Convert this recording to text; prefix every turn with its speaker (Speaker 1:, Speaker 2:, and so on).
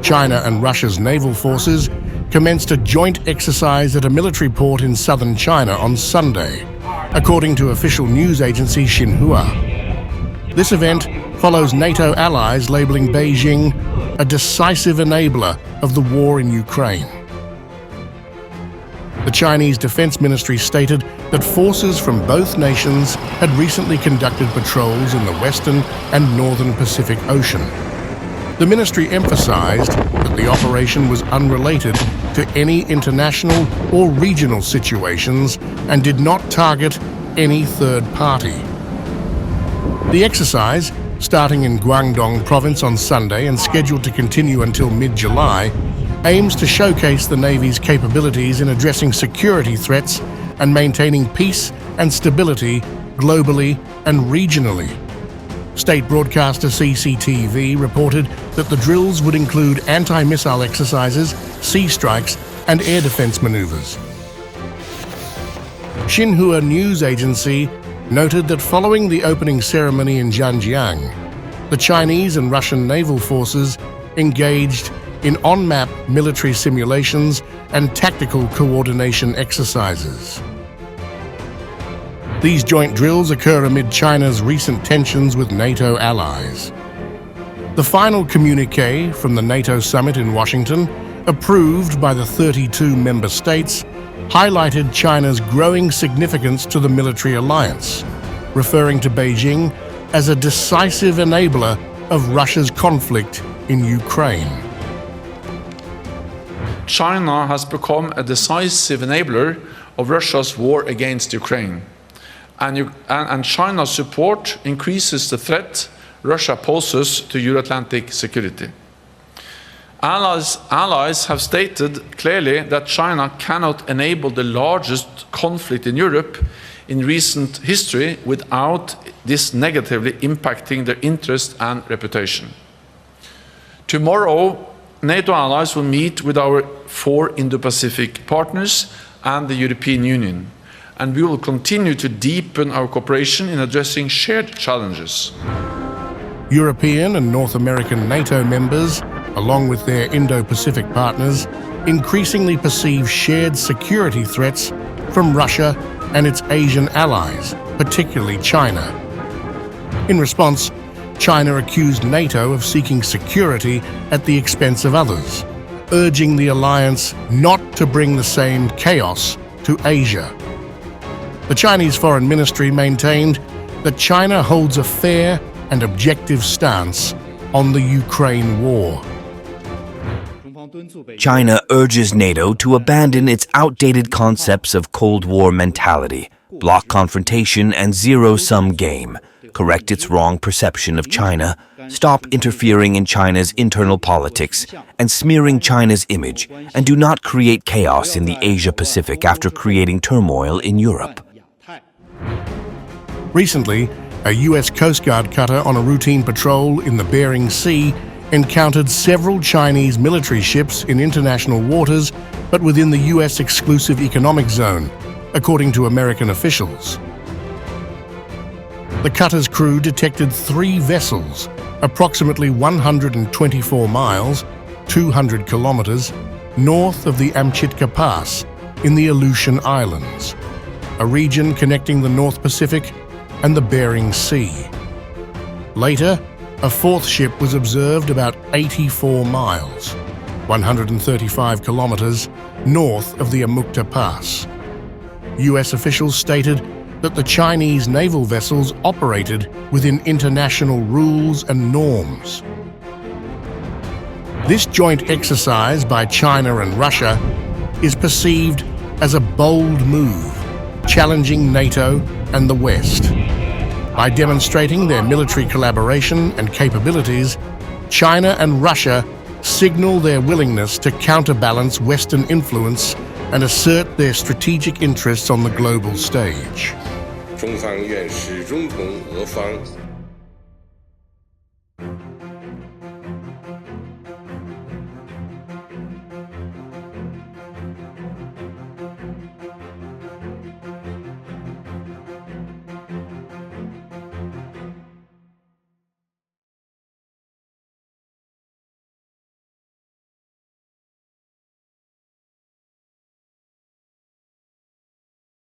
Speaker 1: China and Russia's naval forces commenced a joint exercise at a military port in southern China on Sunday, according to official news agency Xinhua. This event follows NATO allies labeling Beijing a decisive enabler of the war in Ukraine. The Chinese Defense Ministry stated that forces from both nations had recently conducted patrols in the Western and Northern Pacific Ocean. The ministry emphasized that the operation was unrelated to any international or regional situations and did not target any third party. The exercise, starting in Guangdong Province on Sunday and scheduled to continue until mid-July, aims to showcase the Navy's capabilities in addressing security threats and maintaining peace and stability globally and regionally. State broadcaster CCTV reported that the drills would include anti-missile exercises, sea strikes, and air defense maneuvers. Xinhua news agency noted that following the opening ceremony in Zhanjiang, the Chinese and Russian naval forces engaged in on-map military simulations and tactical coordination exercises. These joint drills occur amid China's recent tensions with NATO allies. The final communiqué from the NATO summit in Washington, approved by the 32 member states, highlighted China's growing significance to the military alliance, referring to Beijing as a decisive enabler of Russia's conflict in Ukraine.
Speaker 2: China has become a decisive enabler of Russia's war against Ukraine. And China's support increases the threat Russia poses to Euro-Atlantic security. Allies have stated clearly that China cannot enable the largest conflict in Europe in recent history without this negatively impacting their interest and reputation. Tomorrow, NATO allies will meet with our 4 Indo-Pacific partners and the European Union, and we will continue to deepen our cooperation in addressing shared challenges.
Speaker 1: European and North American NATO members, along with their Indo-Pacific partners, increasingly perceive shared security threats from Russia and its Asian allies, particularly China. In response, China accused NATO of seeking security at the expense of others, urging the alliance not to bring the same chaos to Asia. The Chinese Foreign Ministry maintained that China holds a fair and objective stance on the Ukraine war.
Speaker 3: China urges NATO to abandon its outdated concepts of Cold War mentality, bloc confrontation, and zero-sum game, correct its wrong perception of China, stop interfering in China's internal politics, and smearing China's image, and do not create chaos in the Asia-Pacific after creating turmoil in Europe.
Speaker 1: Recently, a U.S. Coast Guard cutter on a routine patrol in the Bering Sea encountered several Chinese military ships in international waters, but within the U.S. exclusive economic zone, according to American officials. The cutter's crew detected 3 vessels, approximately 124 miles, 200 kilometers, north of the Amchitka Pass in the Aleutian Islands, a region connecting the North Pacific and the Bering Sea. Later, a 4th ship was observed about 84 miles, 135 kilometers, north of the Amukta Pass. U.S. officials stated that the Chinese naval vessels operated within international rules and norms. This joint exercise by China and Russia is perceived as a bold move, challenging NATO and the West. By demonstrating their military collaboration and capabilities, China and Russia signal their willingness to counterbalance Western influence and assert their strategic interests on the global stage. 中方愿始终同俄方